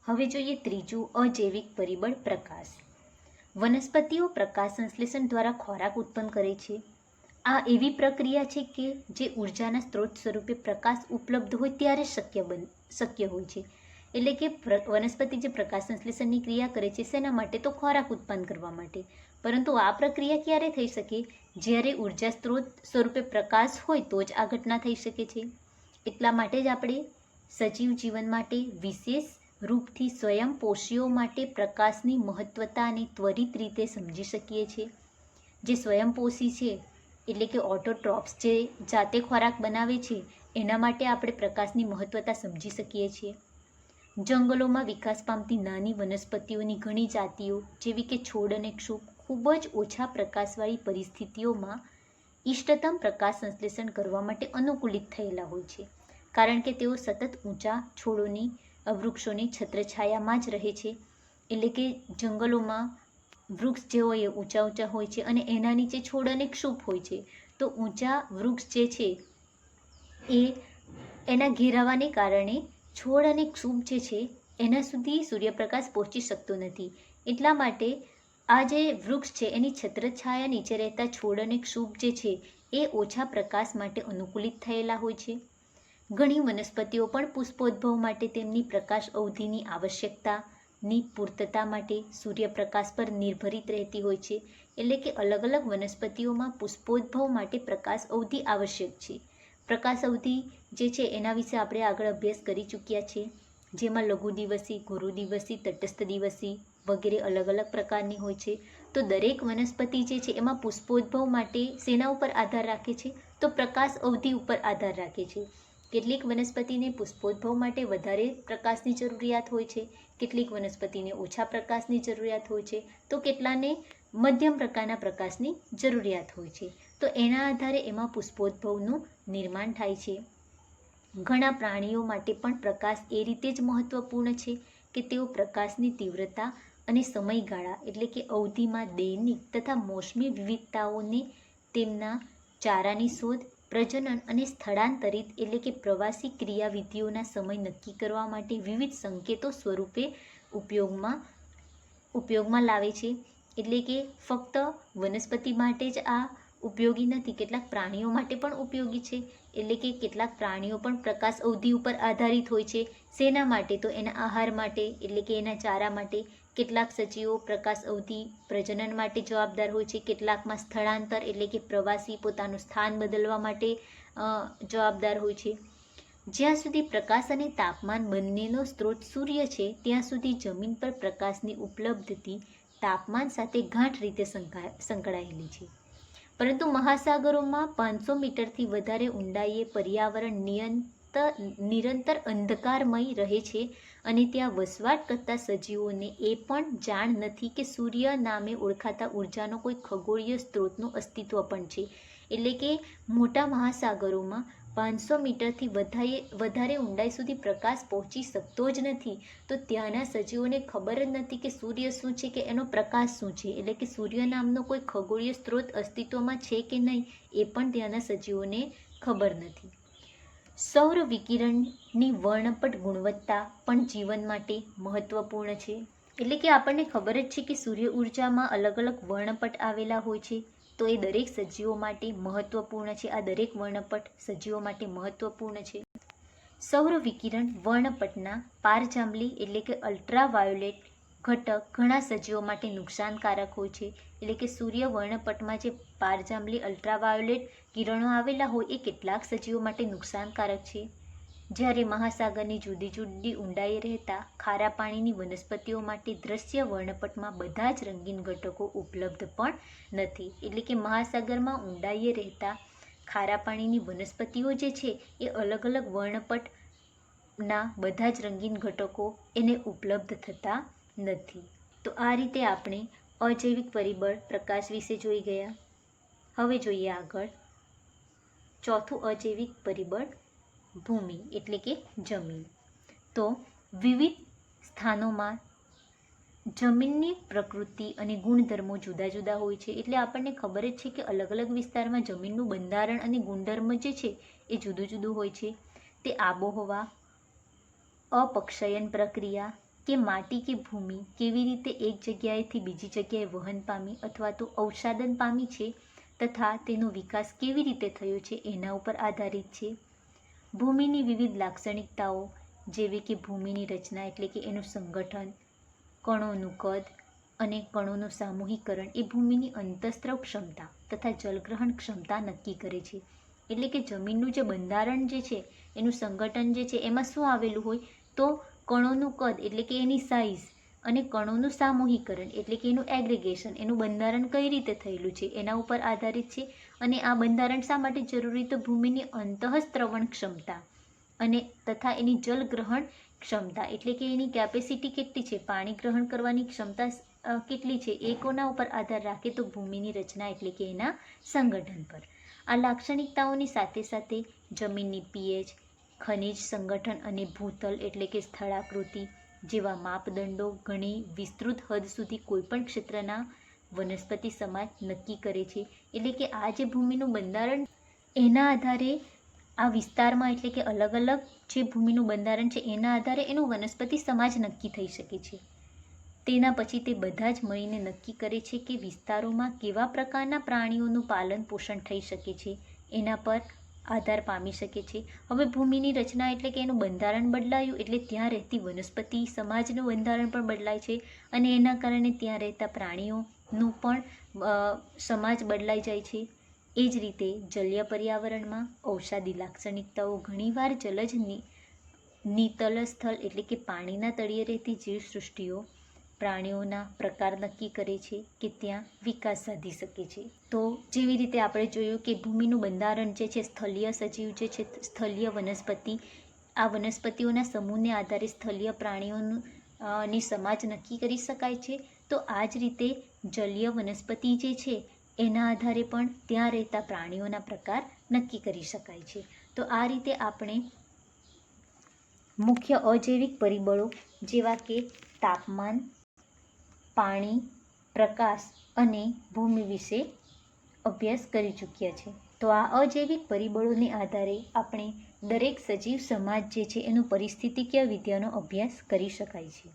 હવે જોઈએ ત્રીજું અજૈવિક પરિબળ પ્રકાશ. વનસ્પતિઓ પ્રકાશ સંશ્લેષણ દ્વારા ખોરાક ઉત્પન્ન કરે છે. આ એવી પ્રક્રિયા છે કે જે ઉર્જાના સ્ત્રોત સ્વરૂપે પ્રકાશ ઉપલબ્ધ હોય ત્યારે શક્ય હોય છે. એટલે કે વનસ્પતિ જે પ્રકાશ સંશ્લેષણની ક્રિયા કરે છે શેના માટે? તો ખોરાક ઉત્પન્ન કરવા માટે. પરંતુ આ પ્રક્રિયા ક્યારે થઈ શકે? જ્યારે ઉર્જા સ્ત્રોત સ્વરૂપે પ્રકાશ હોય તો જ આ ઘટના થઈ શકે છે. એટલા માટે જ આપણે સજીવ જીવન માટે વિશેષ રૂપથી સ્વયંપોષીઓ માટે પ્રકાશની મહત્વતા અને ત્વરિત રીતે સમજી શકીએ છીએ. જે સ્વયંપોષી છે એટલે કે ઓટોટ્રોપ્સ જે જાતે ખોરાક બનાવે છે એના માટે આપણે પ્રકાશની મહત્વતા સમજી શકીએ છીએ. જંગલોમાં વિકાસ પામતી નાની વનસ્પતિઓની ઘણી જાતિઓ જેવી કે છોડ અને ક્ષુપ ખૂબ જ ઓછા પ્રકાશવાળી પરિસ્થિતિઓમાં ઇષ્ટતમ પ્રકાશ સંશ્લેષણ કરવા માટે અનુકૂલિત થયેલા હોય છે. કારણ કે તેઓ સતત ઊંચા છોડોની વૃક્ષોની છત્રછાયામાં જ રહે છે. એટલે કે જંગલોમાં વૃક્ષ જે હોય એ ઊંચા હોય છે અને એના નીચે છોડ અને ક્ષુપ હોય છે. તો ઊંચા વૃક્ષ જે છે એ એના ઘેરાવાને કારણે છોડ અને ક્ષુપ જે છે એના સુધી સૂર્યપ્રકાશ પહોંચી શકતો નથી. એટલા માટે આ જે વૃક્ષ છે એની છત્રછાયા નીચે રહેતા છોડ અને ક્ષુપ જે છે એ ઓછા પ્રકાશ માટે અનુકૂલિત થયેલા હોય છે. ઘણી વનસ્પતિઓ પણ પુષ્પોદ્ભવ માટે તેમની પ્રકાશ અવધિની આવશ્યકતાની પૂર્તતા માટે સૂર્યપ્રકાશ પર નિર્ભરિત રહેતી હોય છે. એટલે કે અલગ અલગ વનસ્પતિઓમાં પુષ્પોદ્ભવ માટે પ્રકાશ અવધિ આવશ્યક છે. પ્રકાશ અવધિ જે છે એના વિશે આપણે આગળ અભ્યાસ કરી ચૂક્યા છીએ, જેમાં લઘુ દિવસી, ગુરુ દિવસી, તટસ્થ દિવસી વગેરે અલગ અલગ પ્રકારની હોય છે. તો દરેક વનસ્પતિ જે છે એમાં પુષ્પોદ્ભવ માટે શેના ઉપર આધાર રાખે છે? તો પ્રકાશ અવધિ ઉપર આધાર રાખે છે. કેટલીક વનસ્પતિને પુષ્પોદ્ભવ માટે વધારે પ્રકાશની જરૂરિયાત હોય છે, કેટલીક વનસ્પતિને ઓછા પ્રકાશની જરૂરિયાત હોય છે, તો કેટલાને મધ્યમ પ્રકારના પ્રકાશની જરૂરિયાત હોય છે. તો એના આધારે એમાં પુષ્પોદ્ભવનું નિર્માણ થાય છે. ઘણા પ્રાણીઓ માટે પણ પ્રકાશ એ રીતે જ મહત્વપૂર્ણ છે કે તેઓ પ્રકાશની તીવ્રતા અને સમયગાળા એટલે કે અવધિમાં દૈનિક તથા મોસમી વિવિધતાઓને તેમના ચારાની શોધ, પ્રજનન અને સ્થળાંતરિત એટલે કે પ્રવાસી ક્રિયાવિધિઓના સમય નક્કી કરવા માટે વિવિધ સંકેતો સ્વરૂપે ઉપયોગમાં લાવે છે. એટલે કે ફક્ત વનસ્પતિ માટે જ આ ઉપયોગી નથી, કેટલાક પ્રાણીઓ માટે પણ ઉપયોગી છે. એટલે કે કેટલાક પ્રાણીઓ પણ પ્રકાશ અવધિ ઉપર આધારિત હોય છે. શેના માટે? તો એના આહાર માટે એટલે કે એના ચારા માટે. કેટલાક સજીવો પ્રકાશ અવધિ પ્રજનન માટે જવાબદાર હોય છે, કેટલાકમાં સ્થળાંતર એટલે કે પ્રવાસી પોતાનું સ્થાન બદલવા માટે જવાબદાર હોય છે. જ્યાં સુધી પ્રકાશ અને તાપમાન બંનેનો સ્ત્રોત સૂર્ય છે ત્યાં સુધી જમીન પર પ્રકાશની ઉપલબ્ધતિ તાપમાન સાથે ગાઢ રીતે સંકળાયેલી છે. પરંતુ મહાસાગરોમાં 500 મીટરથી વધારે ઊંડાઈએ પર્યાવરણ નિરંતર અંધકારમય રહે છે અને ત્યાં વસવાટ કરતા સજીવોને એ પણ જાણ નથી કે સૂર્ય નામે ઓળખાતા ઉર્જાનો કોઈ ખગોળીય સ્ત્રોતનું અસ્તિત્વ પણ છે. એટલે કે મોટા મહાસાગરોમાં 500 મીટરથી વધારે ઊંડાઈ સુધી પ્રકાશ પહોંચી શકતો જ નથી. તો ત્યાંના સજીવોને ખબર જ નથી કે સૂર્ય શું છે કે એનો પ્રકાશ શું છે. એટલે કે સૂર્ય નામનો કોઈ ખગોળીય સ્ત્રોત અસ્તિત્વમાં છે કે નહીં એ પણ ત્યાંના સજીવોને ખબર નથી. સૌર વિકિરણની વર્ણપટ ગુણવત્તા પણ જીવન માટે મહત્વપૂર્ણ છે. એટલે કે આપણને ખબર જ છે કે સૂર્ય ઉર્જામાં અલગ અલગ વર્ણપટ આવેલા હોય છે. તો એ દરેક સજીવો માટે મહત્વપૂર્ણ છે. આ દરેક વર્ણપટ સજીવો માટે મહત્વપૂર્ણ છે. સૌર વિકિરણ વર્ણપટના પારજાંબલી એટલે કે અલ્ટ્રાવાયોલેટ ઘટક ઘણા સજીવો માટે નુકસાનકારક હોય છે. એટલે કે સૂર્ય વર્ણપટમાં જે પારજાંબલી અલ્ટ્રાવાયોલેટ કિરણો આવેલા હોય એ કેટલાક સજીવો માટે નુકસાનકારક છે. જ્યારે મહાસાગરની જુદી જુદી ઊંડાઈએ રહેતા ખારા પાણીની વનસ્પતિઓ માટે દ્રશ્ય વર્ણપટમાં બધા જ રંગીન ઘટકો ઉપલબ્ધ પણ નથી. એટલે કે મહાસાગરમાં ઊંડાઈએ રહેતા ખારા પાણીની વનસ્પતિઓ જે છે એ અલગ અલગ વર્ણપટના બધા જ રંગીન ઘટકો એને ઉપલબ્ધ થતા નથી. તો આ રીતે આપણે અજૈવિક પરિબળ પ્રકાશ વિશે જોઈ ગયા. હવે જોઈએ આગળ ચોથું અજૈવિક પરિબળ ભૂમિ એટલે કે જમીન. તો વિવિધ સ્થાનોમાં જમીનની પ્રકૃતિ અને ગુણધર્મો જુદા જુદા હોય છે. એટલે આપણને ખબર જ છે કે અલગ અલગ વિસ્તારમાં જમીનનું બંધારણ અને ગુણધર્મ જે છે એ જુદું જુદું હોય છે. તે આબોહવા, અપક્ષયન પ્રક્રિયા, કે માટી કે ભૂમિ કેવી રીતે એક જગ્યાએથી બીજી જગ્યાએ વહન પામી અથવા તો અવસાદન પામી છે તથા તેનો વિકાસ કેવી રીતે થયો છે એના ઉપર આધારિત છે. ભૂમિની વિવિધ લાક્ષણિકતાઓ જેવી કે ભૂમિની રચના એટલે કે એનું સંગઠન, કણોનું કદ અને કણોનું સામૂહિકરણ એ ભૂમિની અંતઃસ્ત્રાવ ક્ષમતા તથા જલગ્રહણ ક્ષમતા નક્કી કરે છે. એટલે કે જમીનનું જે બંધારણ જે છે એનું સંગઠન જે છે એમાં શું આવેલું હોય તો કણોનું કદ એટલે કે એની સાઇઝ અને કણોનું સામૂહિકરણ એટલે કે એનું એગ્રીગેશન, એનું બંધારણ કઈ રીતે થયેલું છે એના ઉપર આધારિત છે. અને આ બંધારણ શા માટે જરૂરી તો ભૂમિની અંતઃસ્ત્રવણ ક્ષમતા અને તથા એની જલગ્રહણ ક્ષમતા એટલે કે એની કેપેસિટી કેટલી છે, પાણી ગ્રહણ કરવાની ક્ષમતા કેટલી છે એ કોના ઉપર આધાર રાખે તો ભૂમિની રચના એટલે કે એના સંગઠન પર. આ લાક્ષણિકતાઓની સાથે સાથે જમીનની પીએચ, ખનિજ સંગઠન અને ભૂતલ એટલે કે સ્થળાકૃતિ જેવા માપદંડો ઘણી વિસ્તૃત હદ સુધી કોઈપણ ક્ષેત્રના વનસ્પતિ સમાજ નક્કી કરે છે. એટલે કે આ જે ભૂમિનું બંધારણ એના આધારે આ વિસ્તારમાં એટલે કે અલગ અલગ જે ભૂમિનું બંધારણ છે એના આધારે એનું વનસ્પતિ સમાજ નક્કી થઈ શકે છે. તેના પછી તે બધા જ મળીને નક્કી કરે છે કે વિસ્તારોમાં કેવા પ્રકારના પ્રાણીઓનું પાલન પોષણ થઈ શકે છે એના પર આધાર પામી શકે છે. હવે ભૂમિની રચના એટલે કે એનું બંધારણ બદલાયું એટલે ત્યાં રહેતી વનસ્પતિ સમાજનું બંધારણ પણ બદલાય છે અને એના કારણે ત્યાં રહેતા પ્રાણીઓનું પણ સમાજ બદલાઈ જાય છે. એ જ રીતે જલીય પર્યાવરણમાં ઔષાદી લાક્ષણિકતાઓ ઘણીવાર જલજ નીતલ સ્થળ એટલે કે પાણીના તળિયે રહેતી જીવસૃષ્ટિઓ પ્રાણીઓના પ્રકાર નક્કી કરે છે કે ત્યાં વિકાસ સાધી શકે છે. તો જેવી રીતે આપણે જોયું કે ભૂમિનું બંધારણ જે છે સ્થળીય સજીવ જે છે સ્થળીય વનસ્પતિ, આ વનસ્પતિઓના સમૂહને આધારે સ્થળીય પ્રાણીઓનું ની સમાજ નક્કી કરી શકાય છે. તો આ જ રીતે જલીય વનસ્પતિ જે છે એના આધારે પણ ત્યાં રહેતા પ્રાણીઓના પ્રકાર નક્કી કરી શકાય છે. તો આ રીતે આપણે મુખ્ય અજૈવિક પરિબળો જેવા કે તાપમાન, પાણી, પ્રકાશ અને ભૂમિ વિશે અભ્યાસ કરી ચૂક્યા છે. તો આ અજૈવિક પરિબળોને આધારે આપણે દરેક સજીવ સમાજ જે છે એનું પરિસ્થિતિકીય વિદ્યાનો અભ્યાસ કરી શકાય છે.